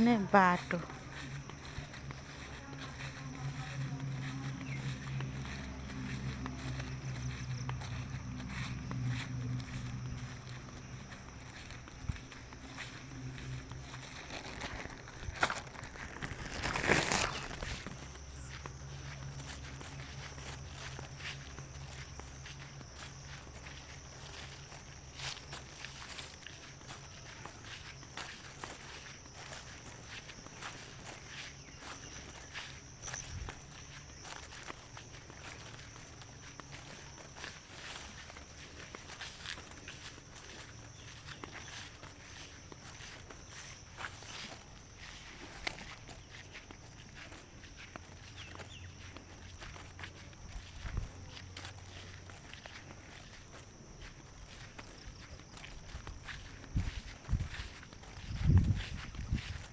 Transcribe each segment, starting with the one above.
नै बाटो।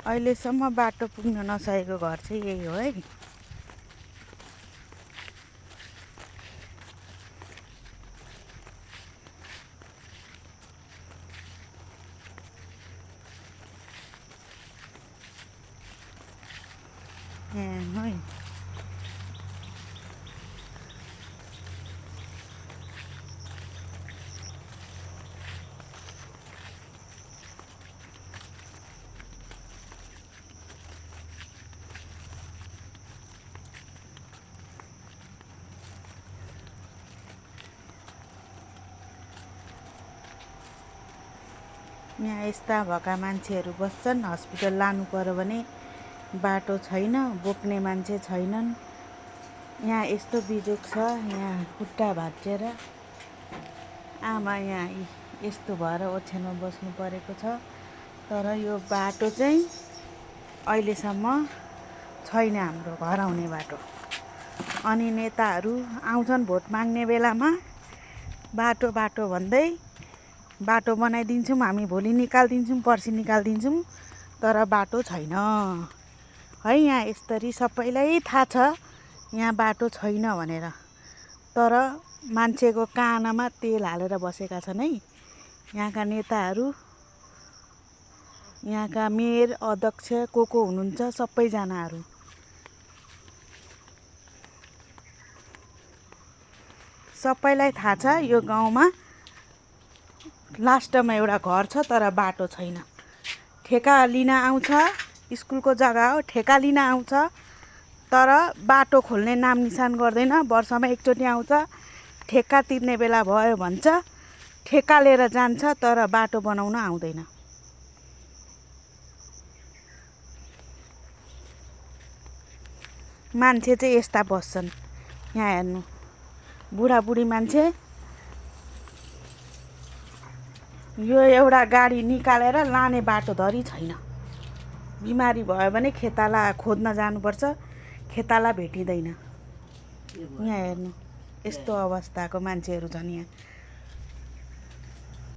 अहिलेसम्म बाटो पुग्न नसकेको घर चाहिँ यही हो है। यहाँ है यहाँ यस्ता भएका मान्छेहरू बस्छन्। हस्पिटल लानु पर्यो भने बाटो छैन, बोक्ने मान्छे छैनन्। यहाँ यस्तो बिजोग छ, यहाँ खुट्टा भाँचिएर आमा यहाँ यस्तो भएर ओछ्यानमा बस्नु परेको छ। तर यो बाटो चाहिँ अहिलेसम्म छैन, हाम्रो घर आउने बाटो। अनि नेताहरू आउँछन् भोट माग्ने बेलामा बाटो बाटो भन्दै बाटो बनाइदिन्छौँ, हामी भोलि निकालिदिन्छौँ, पर्सि निकालिदिन्छौँ, तर बाटो छैन है। यहाँ यसरी सबैलाई थाहा छ यहाँ बाटो छैन भनेर, तर मान्छेको कानमा तेल हालेर बसेका छन् है यहाँका नेताहरू। यहाँका मेयर, अध्यक्ष को हुनुहुन्छ सबैजनाहरू। सबैलाई थाहा छ यो गाउँमा लास्टमा एउटा घर छ तर बाटो छैन। ठेका लिन आउँछ, स्कुलको जग्गा हो, ठेका लिन आउँछ तर बाटो खोल्ने नाम निशान गर्दैन। वर्षमा एकचोटि आउँछ, ठेक्का तिर्ने बेला भयो भन्छ, ठेक्का लिएर जान्छ तर बाटो बनाउन आउँदैन। मान्छे चाहिँ यस्ता बस्छन्। यहाँ हेर्नु, बुढाबुढी मान्छे। यो एउटा गाडी निकालेर लाने बाटो धरि छैन। बिमारी भयो भने खेताला खोज्न जानुपर्छ, खेताला भेटिँदैन। यहाँ हेर्नु यस्तो अवस्थाको मान्छेहरू छन् यहाँ।